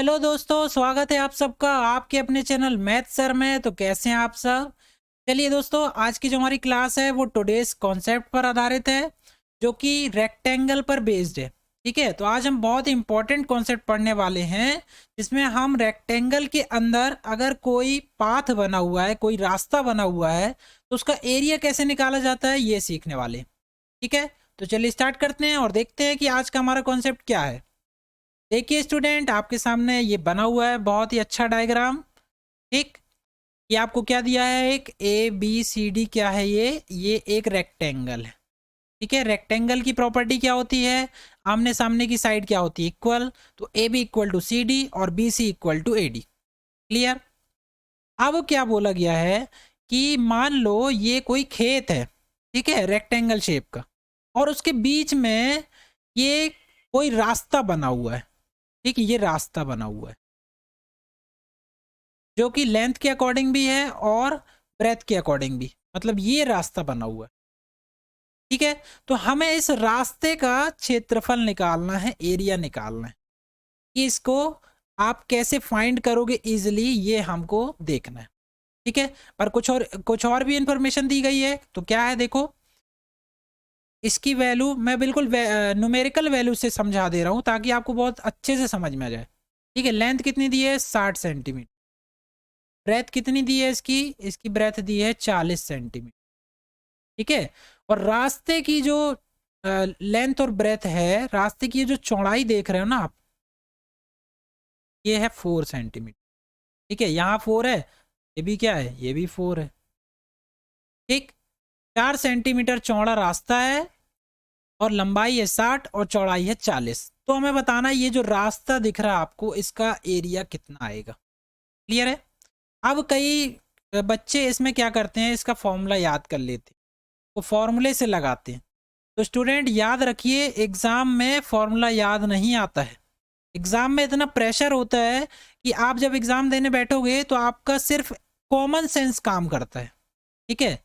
Hello दोस्तों, स्वागत है आप सबका आपके अपने चैनल मैथ सर में। तो कैसे हैं आप सब। चलिए दोस्तों, आज की जो हमारी क्लास है वो टुडेस कॉन्सेप्ट पर आधारित है, जो कि रेक्टेंगल पर बेस्ड है। ठीक है, तो आज हम बहुत इंपॉर्टेंट कॉन्सेप्ट पढ़ने वाले हैं, जिसमें हम रेक्टेंगल के अंदर अगर कोई पाथ बना हुआ है, कोई रास्ता बना हुआ है, तो उसका एरिया कैसे निकाला जाता है ये सीखने वाले हैं। ठीक है, तो चलिए स्टार्ट करते हैं और देखते हैं कि आज का हमारा कॉन्सेप्ट क्या है। देखिए स्टूडेंट, आपके सामने ये बना हुआ है बहुत ही अच्छा डायग्राम। ठीक, ये आपको क्या दिया है, एक ए बी सी डी, क्या है ये एक रेक्टेंगल है। ठीक है, रेक्टेंगल की प्रॉपर्टी क्या होती है, आमने सामने की साइड क्या होती है, इक्वल। तो A B equal to C D और B C equal to A D. Clear. अब क्या बोला गया है कि मान लो ये कोई खेत है, ठीक है, रेक्टेंगल शेप का, और उसके बीच में ये कोई रास्ता बना हुआ है। ठीक है, ये रास्ता बना हुआ है जो कि लेंथ के अकॉर्डिंग भी है और ब्रेथ के अकॉर्डिंग भी, मतलब ये रास्ता बना हुआ है। ठीक है, तो हमें इस रास्ते का क्षेत्रफल निकालना है, एरिया निकालना है। कि इसको आप कैसे फाइंड करोगे इजिली, ये हमको देखना है। ठीक है, पर कुछ और भी इंफॉर्मेशन दी गई है। तो क्या है, देखो, इसकी वैल्यू मैं बिल्कुल न्यूमेरिकल वैल्यू से समझा दे रहा हूं ताकि आपको बहुत अच्छे से समझ में आ जाए। ठीक है, लेंथ कितनी दी है, 60 सेंटीमीटर। ब्रेथ कितनी दी है इसकी, इसकी ब्रेथ दी है 40 सेंटीमीटर। ठीक है, और रास्ते की जो लेंथ और ब्रेथ है, रास्ते की जो चौड़ाई देख रहे हो ना आप, ये है 4 सेंटीमीटर। ठीक है, यहाँ 4 है, ये भी क्या है, ये भी 4 है। ठीक, 4 सेंटीमीटर चौड़ा रास्ता है और लंबाई है 60 और चौड़ाई है 40। तो हमें बताना है ये जो रास्ता दिख रहा है आपको, इसका एरिया कितना आएगा। क्लियर है। अब कई बच्चे इसमें क्या करते हैं, इसका फॉर्मूला याद कर लेते हैं, वो फॉर्मूले से लगाते हैं। तो स्टूडेंट याद रखिए, एग्जाम में फॉर्मूला याद नहीं आता है। एग्जाम में इतना प्रेशर होता है कि आप जब एग्जाम देने बैठोगे तो आपका सिर्फ कॉमन सेंस काम करता है। ठीक है,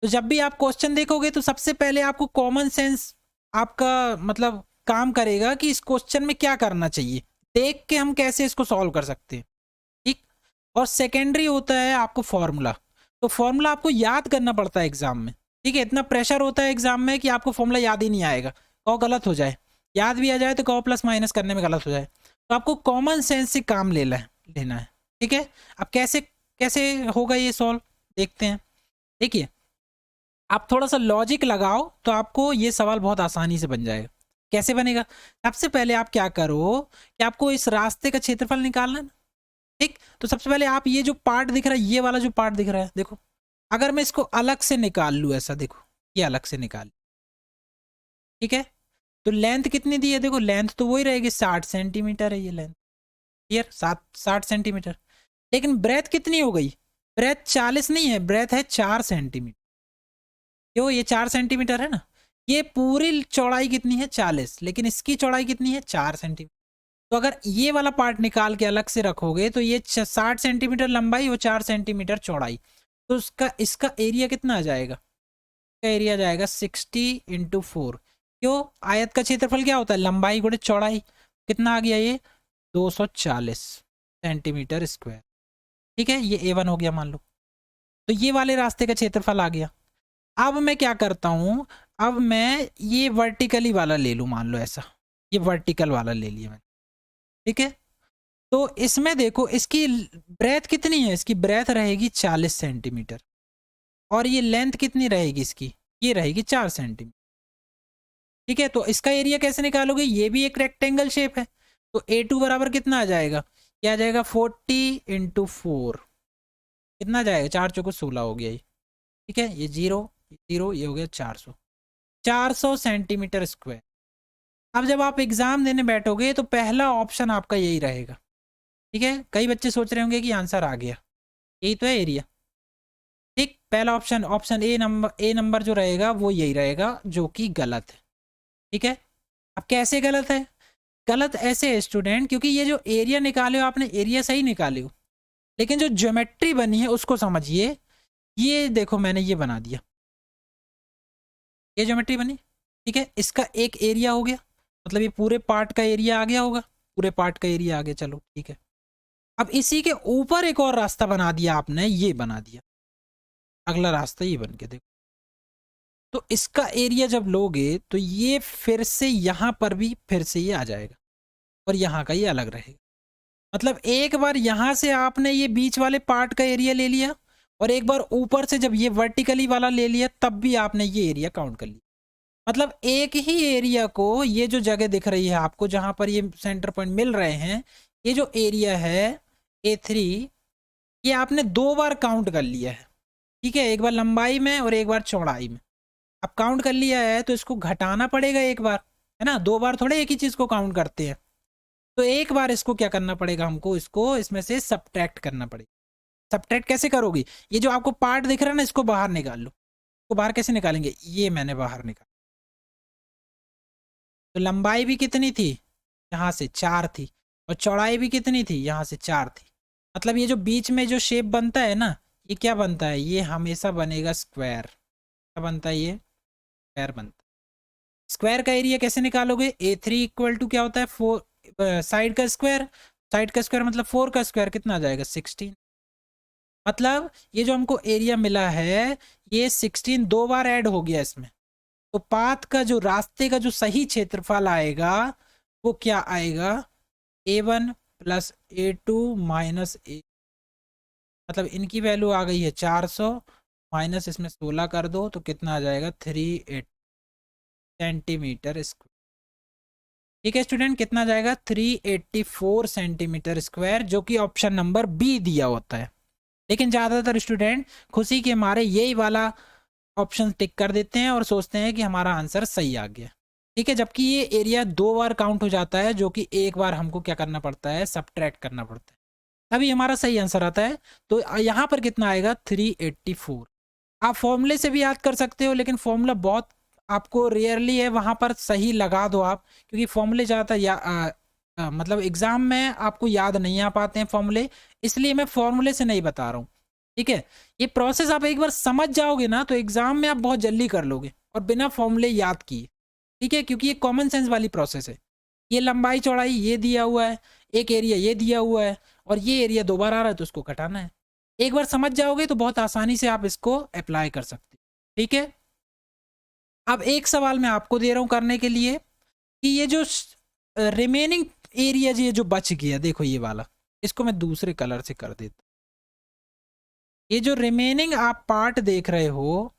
तो जब भी आप क्वेश्चन देखोगे तो सबसे पहले आपको कॉमन सेंस आपका मतलब काम करेगा कि इस क्वेश्चन में क्या करना चाहिए, देख के हम कैसे इसको सॉल्व कर सकते हैं। ठीक, और सेकेंडरी होता है आपको फॉर्मूला। तो फॉर्मूला आपको याद करना पड़ता है एग्जाम में। ठीक है, इतना प्रेशर होता है एग्जाम में कि आपको फॉर्मूला याद ही नहीं आएगा, कहो गलत हो जाए, याद भी आ जाए तो कहो प्लस माइनस करने में गलत हो जाए। तो आपको कॉमन सेंस से काम लेना है। ठीक है, अब कैसे कैसे होगा ये सॉल्व, देखते हैं। देखिए, आप थोड़ा सा लॉजिक लगाओ तो आपको ये सवाल बहुत आसानी से बन जाएगा। कैसे बनेगा, सबसे पहले आप क्या करो कि आपको इस रास्ते का क्षेत्रफल निकालना है ना। ठीक, तो सबसे पहले आप ये जो पार्ट दिख रहा है, ये वाला जो पार्ट दिख रहा है, देखो, अगर मैं इसको अलग से निकाल लूँ, ऐसा देखो, ये अलग से निकाल। ठीक है, तो लेंथ कितनी दी है, देखो लेंथ तो वही रहेगी, 60 सेंटीमीटर है ये लेंथ। Clear, 60 centimetre. लेकिन ब्रेथ कितनी हो गई, ब्रेथ 40 नहीं है, ब्रेथ है 4 सेंटीमीटर। क्यों, ये 4 सेंटीमीटर है ना, ये पूरी चौड़ाई कितनी है 40, लेकिन इसकी चौड़ाई कितनी है 4 सेंटीमीटर। तो अगर ये वाला पार्ट निकाल के अलग से रखोगे तो ये 60 सेंटीमीटर लंबाई और 4 सेंटीमीटर चौड़ाई, तो उसका इसका एरिया कितना आ जाएगा, इसका एरिया आ जाएगा 60 × 4। क्यों, आयत का क्षेत्रफल क्या होता है, लंबाई गुणे चौड़ाई। कितना आ गया ये, 240 सेंटीमीटर स्क्वायर। ठीक है, ये A1 हो गया मान लो। तो ये वाले रास्ते का क्षेत्रफल आ गया। अब मैं क्या करता हूं, अब मैं ये वर्टिकली वाला ले लूं, मान लो ऐसा, ये वर्टिकल वाला ले लिया मैंने। ठीक है, तो इसमें देखो, इसकी ब्रेथ कितनी है, इसकी ब्रेथ रहेगी 40 सेंटीमीटर, और ये लेंथ कितनी रहेगी इसकी, ये रहेगी 4 सेंटीमीटर। ठीक है, तो इसका एरिया कैसे निकालोगे, ये भी एक रेक्टेंगल शेप है। तो A2 बराबर कितना आ जाएगा, क्या आ जाएगा, 40 × 4। कितना आ जाएगा, 4 × 4 = 16 हो गया ये। ठीक है, ये जीरो, जीरो, ये हो गया 400 सेंटीमीटर स्क्वायर। अब जब आप एग्जाम देने बैठोगे तो पहला ऑप्शन आपका यही रहेगा। ठीक है, कई बच्चे सोच रहे होंगे कि आंसर आ गया, यही तो है एरिया। ठीक, पहला ऑप्शन, ऑप्शन ए नंबर जो रहेगा वो यही रहेगा, जो कि गलत है। ठीक है, अब कैसे गलत है, गलत ऐसे है स्टूडेंट, क्योंकि ये जो एरिया निकाले हो आपने, एरिया सही निकाले हो, लेकिन जो ज्योमेट्री बनी है उसको समझिए। ये देखो, मैंने ये बना दिया, ये ज्योमेट्री बनी। ठीक है, इसका एक एरिया हो गया, मतलब ये पूरे पार्ट का एरिया आ गया होगा। पूरे पार्ट का एरिया आ गया, चलो ठीक है। अब इसी के ऊपर एक और रास्ता बना दिया आपने, ये बना दिया अगला रास्ता, ये बन के देखो। तो इसका एरिया जब लोगे तो ये फिर से यहाँ पर भी फिर से ये आ जाएगा और यहाँ का ये अलग रहेगा। मतलब एक बार यहाँ से आपने ये बीच वाले पार्ट का एरिया ले लिया और एक बार ऊपर से जब ये वर्टिकली वाला ले लिया तब भी आपने ये एरिया काउंट कर लिया। मतलब एक ही एरिया को, ये जो जगह दिख रही है आपको जहां पर ये सेंटर पॉइंट मिल रहे हैं, ये जो एरिया है A3, ये आपने 2 बार काउंट कर लिया है, ठीक है, एक बार लंबाई में और एक बार चौड़ाई में। अब काउंट कर लिया है तो इसको घटाना पड़ेगा एक बार, है ना, 2 बार थोड़े एक ही चीज को काउंट करते हैं। तो एक बार इसको क्या करना पड़ेगा हमको, इसको इसमें से सब्ट्रैक्ट करना पड़ेगा। सब्ट्रैक्ट कैसे करोगे, ये जो आपको पार्ट दिख रहा है ना, इसको बाहर निकाल लो। इसको बाहर कैसे निकालेंगे, ये मैंने बाहर निकाला। तो लंबाई भी कितनी थी, यहाँ से 4 थी, और चौड़ाई भी कितनी थी, यहाँ से 4 थी। मतलब ये जो बीच में जो शेप बनता है ना, ये क्या बनता है, ये हमेशा बनेगा स्क्वायर। क्या बनता है, ये स्क्वायर बनता है। स्क्वायर का एरिया कैसे निकालोगे, A3 इक्वल टू क्या होता है, 4 साइड का स्क्वायर। साइड का स्क्वायर मतलब 4 का स्क्वायर कितना आ जाएगा, 16। मतलब ये जो हमको एरिया मिला है, ये 16 2 बार ऐड हो गया इसमें। तो पाथ का जो रास्ते का जो सही क्षेत्रफल आएगा वो क्या आएगा, A1 plus A2 minus A। मतलब इनकी वैल्यू आ गई है 400, माइनस इसमें 16 कर दो तो कितना आ जाएगा, 38 सेंटीमीटर स्क्वायर। ठीक है स्टूडेंट, कितना जाएगा, 384 सेंटीमीटर स्क्वायर, जो कि ऑप्शन नंबर बी दिया होता है। लेकिन ज़्यादातर स्टूडेंट खुशी के मारे यही वाला ऑप्शन टिक कर देते हैं और सोचते हैं कि हमारा आंसर सही आ गया। ठीक है, जबकि ये एरिया 2 बार काउंट हो जाता है, जो कि एक बार हमको क्या करना पड़ता है, सब्ट्रैक्ट करना पड़ता है, तभी हमारा सही आंसर आता है। तो यहाँ पर कितना आएगा, 384। आप फॉर्मूले से भी याद कर सकते हो, लेकिन फॉर्मूला बहुत आपको रेयरली है, वहाँ पर सही लगा दो आप, क्योंकि फॉर्मूले ज़्यादातर मतलब एग्जाम में आपको याद नहीं आ पाते हैं फॉर्मूले, इसलिए मैं फॉर्मूले से नहीं बता रहा हूँ। ठीक है, ये प्रोसेस आप एक बार समझ जाओगे ना तो एग्जाम में आप बहुत जल्दी कर लोगे और बिना फॉर्मूले याद किए। ठीक है, क्योंकि ये कॉमन सेंस वाली प्रोसेस है। ये लंबाई चौड़ाई ये दिया हुआ है, एक एरिया ये दिया हुआ है, और ये एरिया 2 बार आ रहा है तो उसको घटाना है। एक बार समझ जाओगे तो बहुत आसानी से आप इसको अप्लाई कर सकते। ठीक है, अब एक सवाल मैं आपको दे रहा हूं करने के लिए कि ये जो रिमेनिंग एरिया ये जो बच गया, देखो ये वाला, इसको मैं दूसरे कलर से कर देता। ये जो रिमेनिंग आप पार्ट देख रहे हो,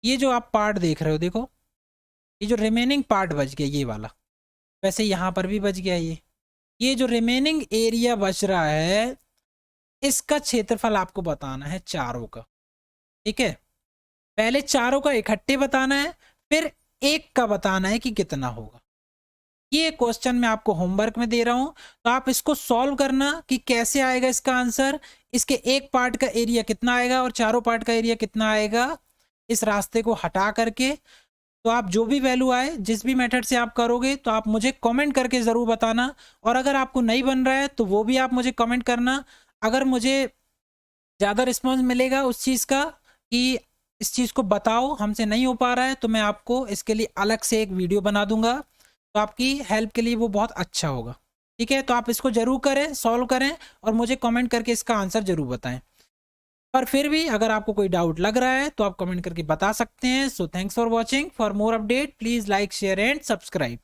ये जो आप पार्ट देख रहे हो, देखो ये जो रिमेनिंग पार्ट बच गया ये वाला, वैसे यहाँ पर भी बच गया। ये जो रिमेनिंग एरिया बच रहा है, इसका क्षेत्रफल आपको बताना है चारों का। ठीक है, पहले चारों का इकट्ठे बताना है, फिर एक का बताना है कि कितना होगा। ये क्वेश्चन मैं आपको होमवर्क में दे रहा हूं, तो आप इसको सॉल्व करना कि कैसे आएगा इसका आंसर, इसके एक पार्ट का एरिया कितना आएगा और चारों पार्ट का एरिया कितना आएगा, इस रास्ते को हटा करके। तो आप जो भी वैल्यू आए, जिस भी मेथड से आप करोगे, तो आप मुझे कमेंट करके ज़रूर बताना। और अगर आपको नहीं बन रहा है तो वो भी आप मुझे कमेंट करना। अगर मुझे ज़्यादा रिस्पॉन्स मिलेगा उस चीज़ का कि इस चीज़ को बताओ, हमसे नहीं हो पा रहा है, तो मैं आपको इसके लिए अलग से एक वीडियो बना दूंगा, तो आपकी हेल्प के लिए वो बहुत अच्छा होगा। ठीक है, तो आप इसको ज़रूर करें, सॉल्व करें और मुझे कमेंट करके इसका आंसर ज़रूर बताएं। पर फिर भी अगर आपको कोई डाउट लग रहा है तो आप कमेंट करके बता सकते हैं। So thanks for watching. For more update please like share and subscribe.